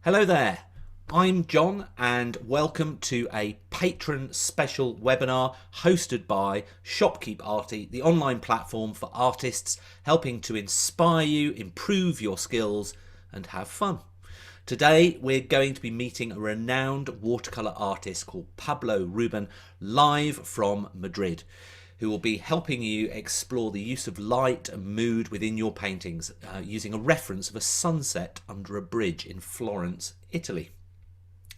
Hello there, I'm John and welcome to a patron special webinar hosted by Shopkeep Arty, the online platform for artists helping to inspire you, improve your skills and have fun. Today we're going to be meeting a renowned watercolour artist called Pablo Ruben live from Madrid, who will be helping you explore the use of light and mood within your paintings using a reference of a sunset under a bridge in Florence, Italy.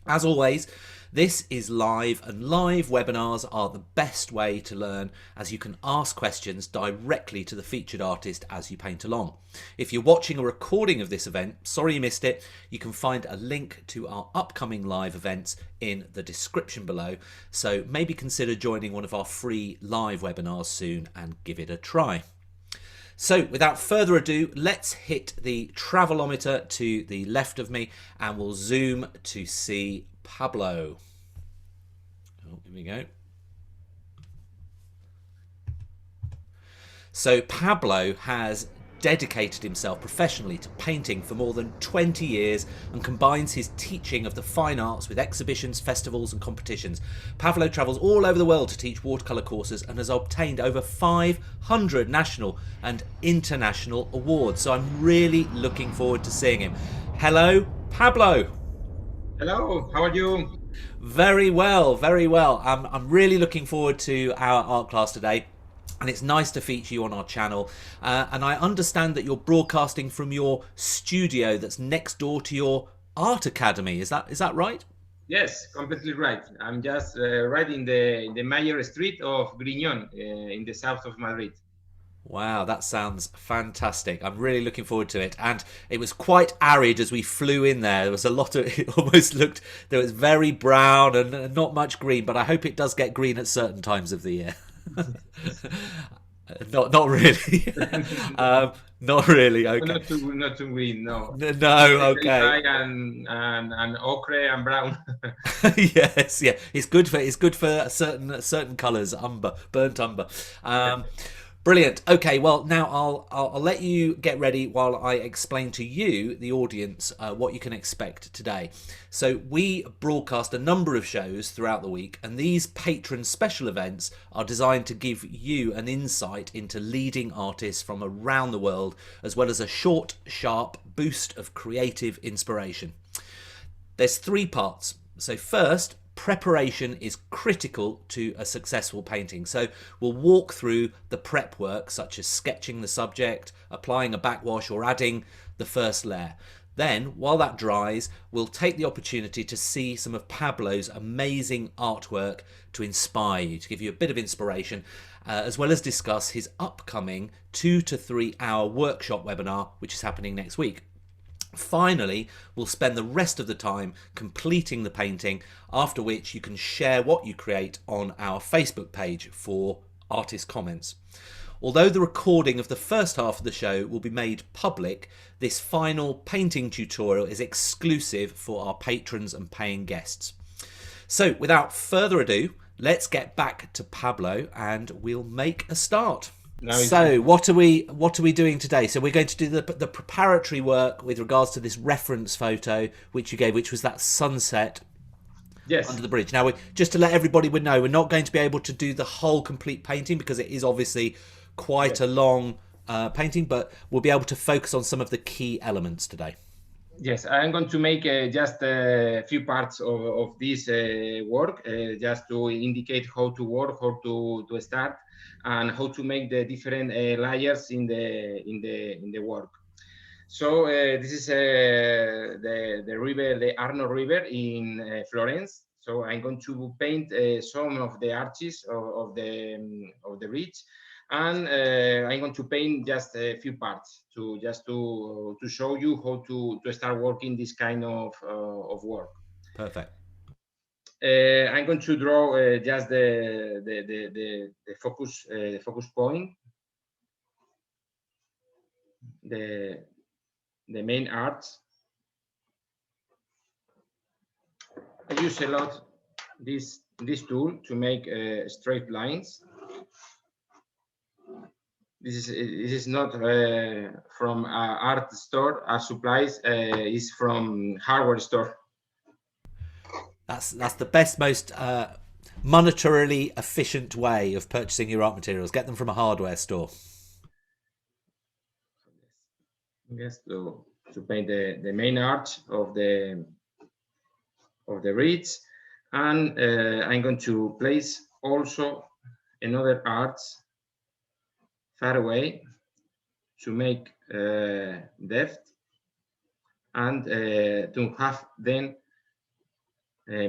As always, this is live and live webinars are the best way to learn as you can ask questions directly to the featured artist as you paint along. If you're watching a recording of this event, sorry you missed it, you can find a link to our upcoming live events in the description below, so maybe consider joining one of our free live webinars soon and give it a try. So without further ado, let's hit the travelometer to the left of me and we'll zoom to see Pablo. Oh, here we go. So Pablo has dedicated himself professionally to painting for more than 20 years and combines his teaching of the fine arts with exhibitions, festivals and competitions. Pablo travels all over the world to teach watercolour courses and has obtained over 500 national and international awards. So I'm really looking forward to seeing him. Hello, Pablo. Hello, how are you? Very well, very well. I'm really looking forward to our art class today. And it's nice to feature you on our channel. And I understand that you're broadcasting from your studio that's next door to your art academy. Is that right? Yes, completely right. I'm just right in the major street of Griñón, in the south of Madrid. Wow, that sounds fantastic. I'm really looking forward to it. And it was quite arid as we flew in there. There was a lot of, it almost looked, there was very brown and not much green, but I hope it does get green at certain times of the year. Not really. Not really. Okay. Not to green, no. No. Very Okay. dry and ochre and brown. Yes. Yeah. It's good for certain colours. Umber, burnt umber. Um, Brilliant. Okay, well now I'll let you get ready while I explain to you, the audience, what you can expect today. So we broadcast a number of shows throughout the week, and these patron special events are designed to give you an insight into leading artists from around the world, as well as a short, sharp boost of creative inspiration. There's three parts. So first, preparation is critical to a successful painting. So we'll walk through the prep work, such as sketching the subject, applying a backwash or adding the first layer. Then, while that dries, we'll take the opportunity to see some of Pablo's amazing artwork to inspire you, to give you a bit of inspiration, as well as discuss his upcoming 2 to 3 hour workshop webinar, which is happening next week. Finally, we'll spend the rest of the time completing the painting, after which you can share what you create on our Facebook page for artist comments. Although the recording of the first half of the show will be made public, this final painting tutorial is exclusive for our patrons and paying guests. So without further ado, let's get back to Pablo and we'll make a start. Now it's So what are we doing today? So we're going to do the preparatory work with regards to this reference photo which you gave, which was that sunset yes, under the bridge. Now, just to let everybody know, we're not going to be able to do the whole complete painting because it is obviously quite yes. a long painting, but we'll be able to focus on some of the key elements today. Yes, I'm going to make just a few parts of this work, just to indicate how to work, how to start, and how to make the different layers in the work. So this is the river, the Arno River in Florence. So I'm going to paint some of the arches of the bridge, and I'm going to paint just a few parts to show you how to start working this kind of work. Perfect. I'm going to draw just the focus point, the the main arts. I use a lot this tool to make straight lines. This is not from art store. Supplies is from hardware store. That's the best, most monetarily efficient way of purchasing your art materials. Get them from a hardware store. Yes, to paint the main arch of the reeds, and I'm going to place also another arch far away to make depth, and to have then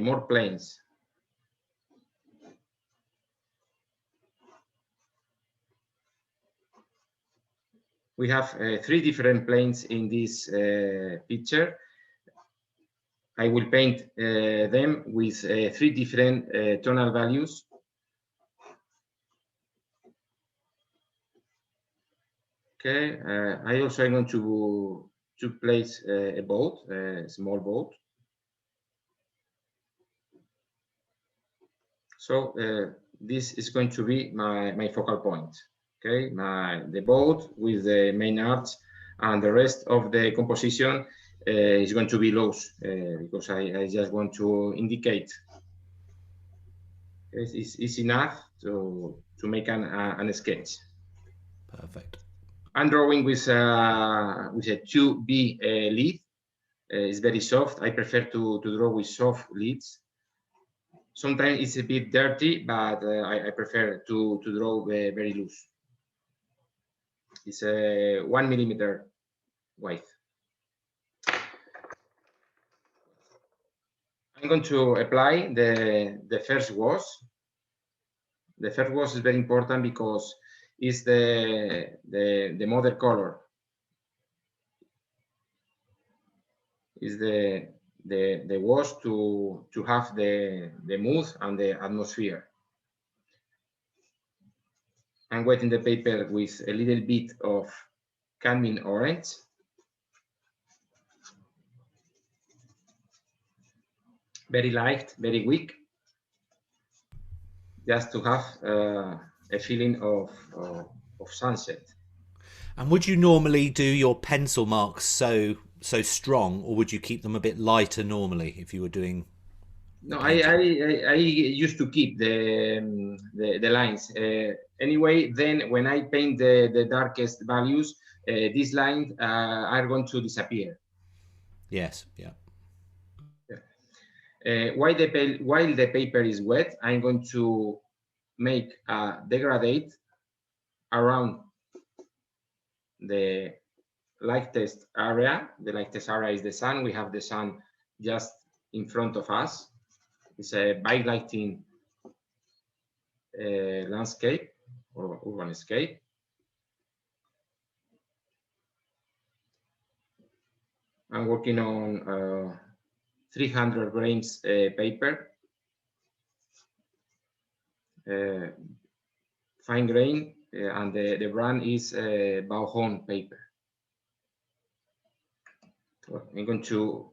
more planes. We have 3 different planes in this picture. I will paint them with 3 different tonal values. Okay, I also am going to place a boat, a small boat. So this is going to be my focal point. Okay, the boat with the main arch, and the rest of the composition is going to be loose because I just want to indicate. It's enough to make an sketch. Perfect. I'm drawing with a 2B lead. It's very soft. I prefer to draw with soft leads. Sometimes it's a bit dirty, but I prefer to draw very loose. It's a 1 millimeter wide. I'm going to apply the first wash. The first wash is very important because it's the mother color. Is the wash to have the mood and the atmosphere. I'm wetting the paper with a little bit of cadmium orange. Very light, very weak, just to have a feeling of sunset. And would you normally do your pencil marks so strong, or would you keep them a bit lighter normally if you were doing? No, I used to keep the lines. Anyway, then when I paint the darkest values, these lines are going to disappear. Yes, yeah. While the paper is wet, I'm going to make a degradate around the lightest area. The lightest area is the sun. We have the sun just in front of us. It's a backlighting landscape or urban scape. I'm working on 300 grams paper, fine grain, and the brand is Bauhorn paper. I'm going to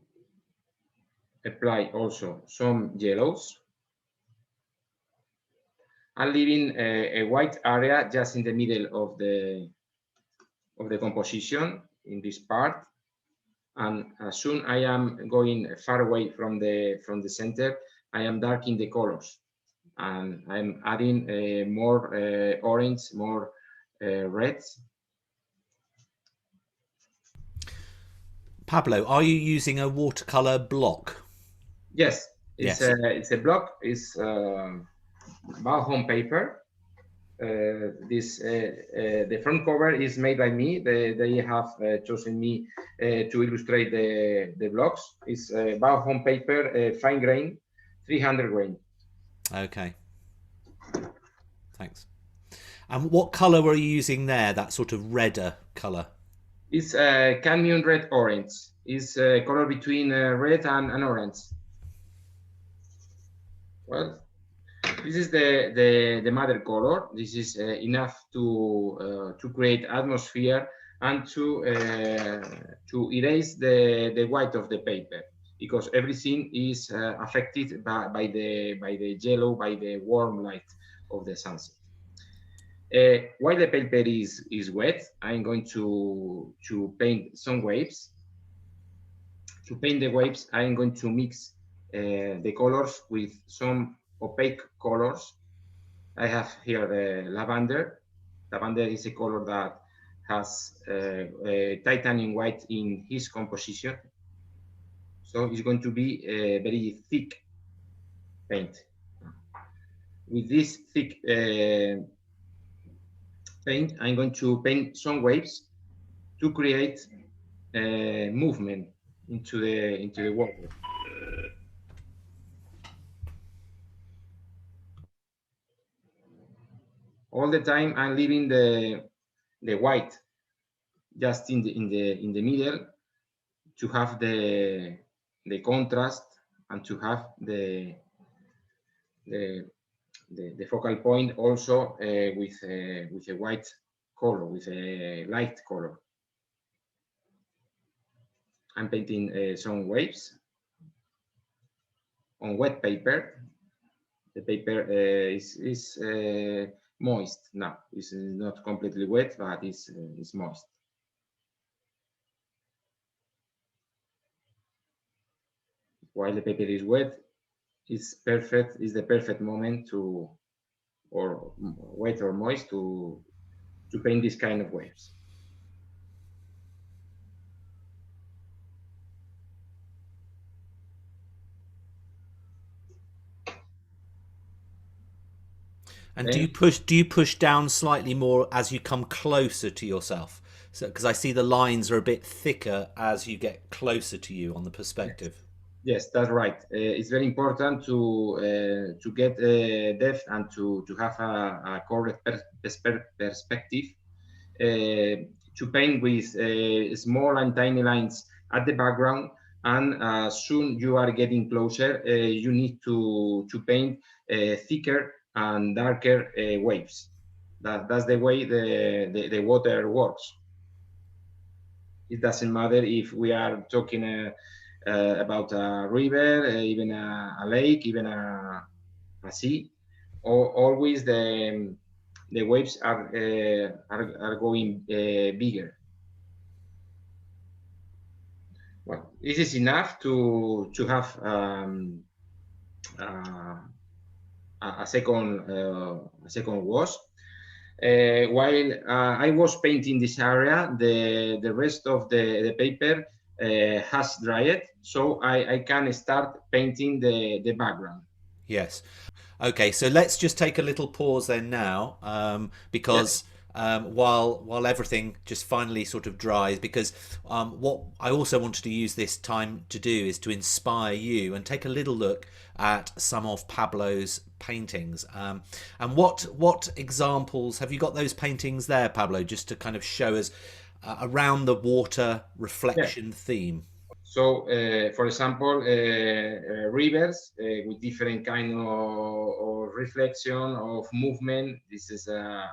apply also some yellows. I'm leaving a white area just in the middle of the composition in this part, and as soon I am going far away from the center, I am darkening the colors, and I'm adding more orange, more reds. Pablo, are you using a watercolor block? Yes, Yes. It's a block. It's Bauhorn paper. The front cover is made by me. They have chosen me to illustrate the blocks. It's Bauhorn paper, fine grain, 300 grain. Okay. Thanks. And what color were you using there? That sort of redder color? It's cadmium red orange. It's a color between red and orange. Well, this is the mother color. This is enough to create atmosphere and to erase the white of the paper, because everything is affected by the yellow, by the warm light of the sunset. While the paper is wet, I'm going to paint some waves. To paint the waves, I'm going to mix the colors with some opaque colors. I have here lavender. Lavender is a color that has titanium white in his composition. So it's going to be a very thick paint. With this thick paint, I'm going to paint some waves to create movement into the water. All the time, I'm leaving the white just in the middle to have the contrast and to have the focal point also with a white color, with a light color. I'm painting some waves on wet paper. The paper is moist now. It's not completely wet, but it's moist. While the paper is wet, it's perfect. It's the perfect moment to, or wet or moist, to paint this kind of waves. And do you push down slightly more as you come closer to yourself? So, because I see the lines are a bit thicker as you get closer to you on the perspective. Yes, that's right. It's very important to get depth and to have a correct perspective. To paint with small and tiny lines at the background, and soon you are getting closer, you need to paint thicker and darker waves. That's the way the water works. It doesn't matter if we are talking about a river, even a lake, even a sea. Always the waves are going bigger. Well, this is enough to have a second wash. While I was painting this area, the rest of the paper has dried, so I can start painting the background. Yes. Okay, so let's just take a little pause then now, because while everything just finally sort of dries, because what I also wanted to use this time to do is to inspire you and take a little look at some of Pablo's paintings. And what examples have you got those paintings there, Pablo, just to kind of show us around the water reflection theme? So, for example, rivers with different kind of reflection of movement. This is a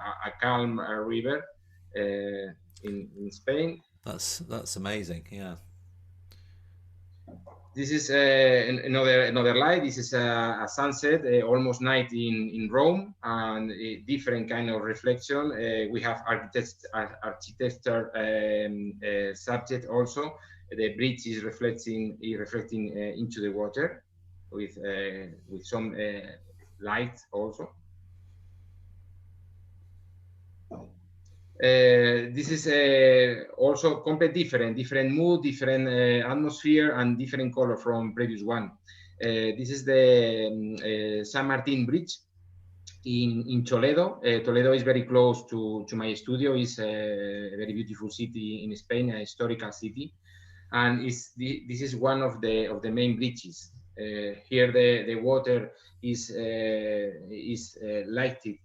calm river in Spain. That's amazing. Yeah. This is another light. This is a sunset, almost night in Rome, and a different kind of reflection. We have architecture subject also. The bridge is reflecting into the water with some light also. This is also completely different mood, different atmosphere, and different color from previous one. This is the San Martin Bridge in Toledo. Toledo is very close to my studio. It's a very beautiful city in Spain, a historical city, and this is one of the main bridges. Here the water is lighted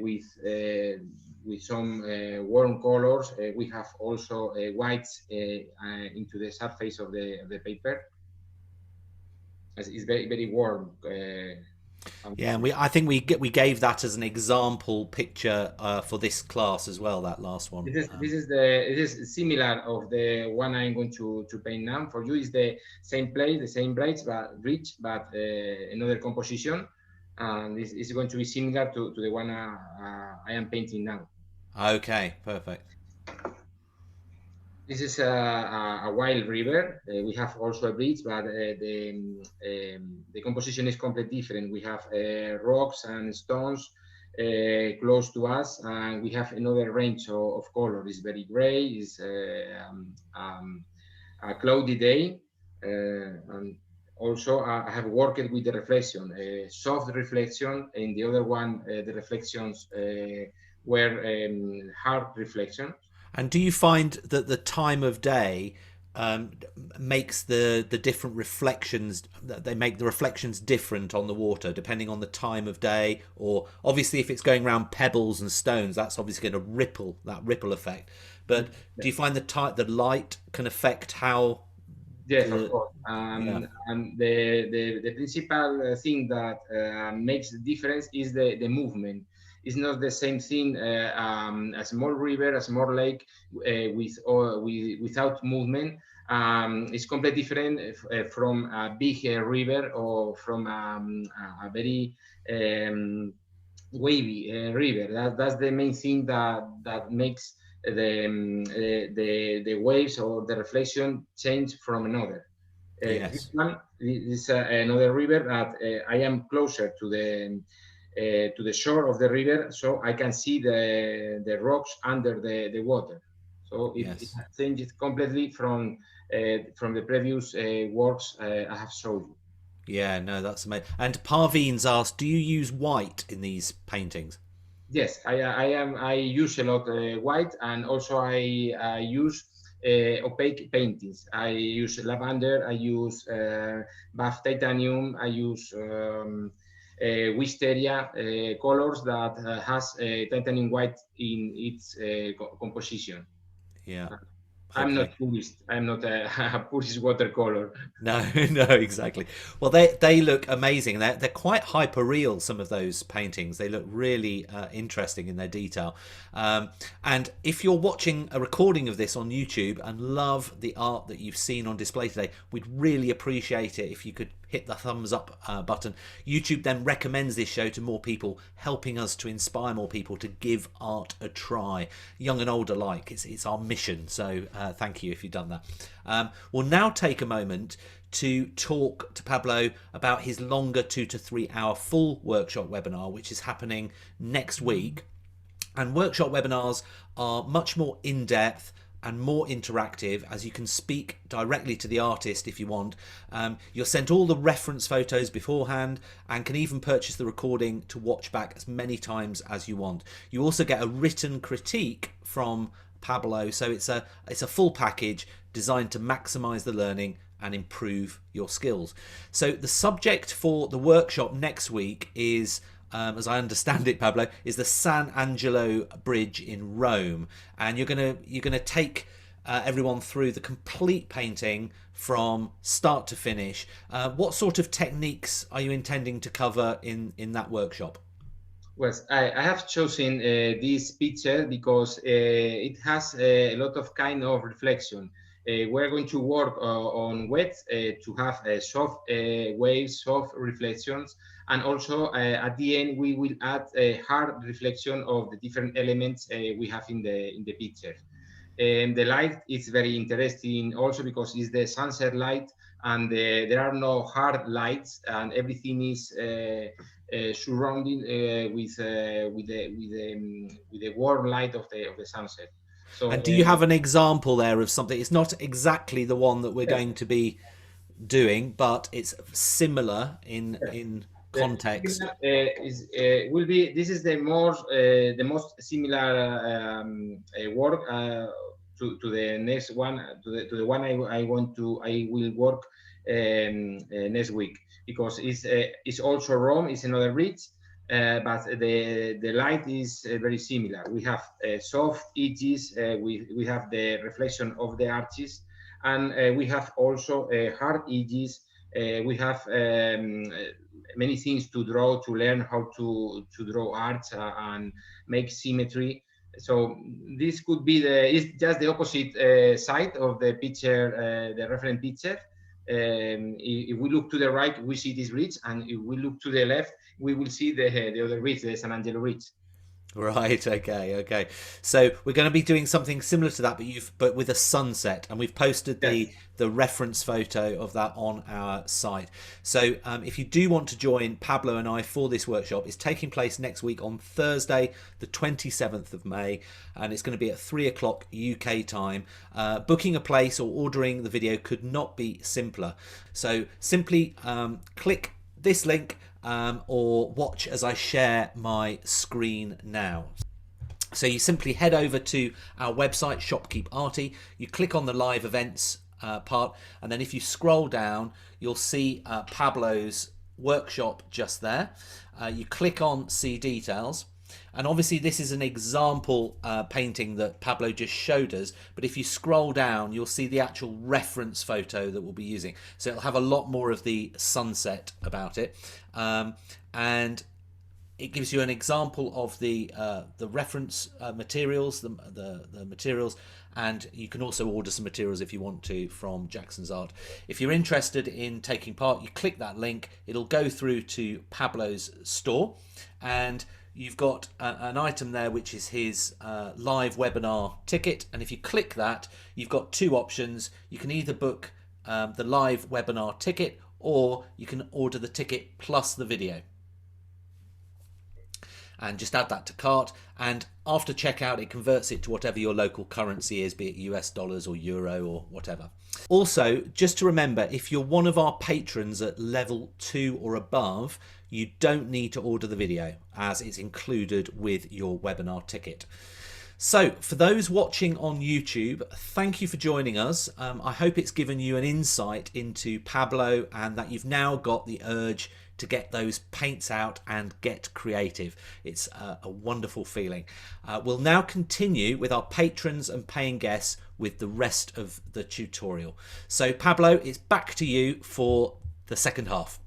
with some warm colors. We have also whites into the surface of the paper. It's very warm. Yeah, and I think we gave that as an example picture for this class as well. That last one. It is similar of the one I'm going to paint now. For you is the same place, the same bridge, but another composition. and this is going to be similar to the one I am painting now. Okay, perfect. This is a wild river. We have also a bridge, but the composition is completely different. We have rocks and stones close to us, and we have another range of color. It's very gray. It's a cloudy day, and also I have worked with the reflection, soft reflection, and the other one the reflections were hard reflection. And do you find that the time of day um, makes the different reflections, that they make the reflections different on the water depending on the time of day? Or obviously, if it's going around pebbles and stones, that's obviously going to ripple, that ripple effect. But do you find the light can affect how Yes, of the course. yeah, And the principal thing that makes the difference is the movement. It's not the same thing. A small river, a small lake without movement. It's completely different from a big river or from a very um, wavy river. That's the main thing that makes the waves or the reflection change from another. This yes, one is another river that I am closer to the shore of the river, so I can see the rocks under the water. So it yes. has changed completely from the previous works I have showed you. Yeah, no, that's amazing. And Parveen's asked, do you use white in these paintings? Yes, I use a lot white, and also I use opaque paintings. I use lavender. I use buff titanium. I use wisteria colors that has titanium white in its composition. Yeah. I'm Okay. not purist. I'm not a purist watercolor. No, no, exactly. Well, they look amazing. They're quite hyper real. Some of those paintings, they look really interesting in their detail. And if you're watching a recording of this on YouTube and love the art that you've seen on display today, we'd really appreciate it if you could hit the thumbs up button. YouTube then recommends this show to more people, helping us to inspire more people to give art a try, young and old alike. It's our mission. So thank you if you've done that. We'll now take a moment to talk to Pablo about his longer 2 to 3 hour full workshop webinar, which is happening next week. And workshop webinars are much more in depth and more interactive, as you can speak directly to the artist if you want. You're sent all the reference photos beforehand and can even purchase the recording to watch back as many times as you want. You also get a written critique from Pablo, so it's a full package designed to maximize the learning and improve your skills. So the subject for the workshop next week is, as I understand it, Pablo, is the San Angelo Bridge in Rome, and you're gonna take everyone through the complete painting from start to finish. What sort of techniques are you intending to cover in that workshop? Well, I have chosen this picture because it has a lot of kind of reflection. We're going to work on wet to have soft waves, soft reflections, and also at the end we will add a hard reflection of the different elements we have in the picture. And the light is very interesting also because it's the sunset light, and there are no hard lights, and everything is surrounding with the warm light of the sunset. So And do you have an example there of something? It's not exactly the one that we're yes, going to be doing, but it's similar yes. in The context. similar is will be this is the most similar work to the next one to the one I want to I will work next week, because it's also Rome. It's another bridge, but the light is very similar. We have soft edges. We have the reflection of the arches, and we have also hard edges. We have many things to draw, to learn how to draw art and make symmetry. So this could be it's just the opposite side of the picture, the reference picture. If we look to the right, we see this ridge, and if we look to the left, we will see the other ridge, the San Angelo ridge. Right. Okay. Okay. So we're going to be doing something similar to that, but with a sunset, and we've posted Yes. the reference photo of that on our site. So if you do want to join Pablo and I for this workshop, it's taking place next week on Thursday, the 27th of May, and it's going to be at 3 o'clock UK time. Booking a place or ordering the video could not be simpler. So simply click this link. Or watch as I share my screen now. So you simply head over to our website, Shopkeep Arty. You click on the live events part, and then if you scroll down, you'll see Pablo's workshop just there. You click on see details. And obviously this is an example painting that Pablo just showed us, but if you scroll down, you'll see the actual reference photo that we'll be using. So it'll have a lot more of the sunset about it. And it gives you an example of the reference materials, the materials, and you can also order some materials if you want to from Jackson's Art. If you're interested in taking part, you click that link. It'll go through to Pablo's store, and you've got an item there which is his live webinar ticket, and if you click that, you've got two options. You can either book the live webinar ticket, or you can order the ticket plus the video, and just add that to cart, and after checkout it converts it to whatever your local currency is, be it US dollars or euro or whatever. Also, just to remember, if you're one of our patrons at level 2 or above, you don't need to order the video, as it's included with your webinar ticket. So for those watching on YouTube, thank you for joining us. I hope it's given you an insight into Pablo, and that you've now got the urge to get those paints out and get creative. It's a wonderful feeling. We'll now continue with our patrons and paying guests with the rest of the tutorial. So Pablo, it's back to you for the second half.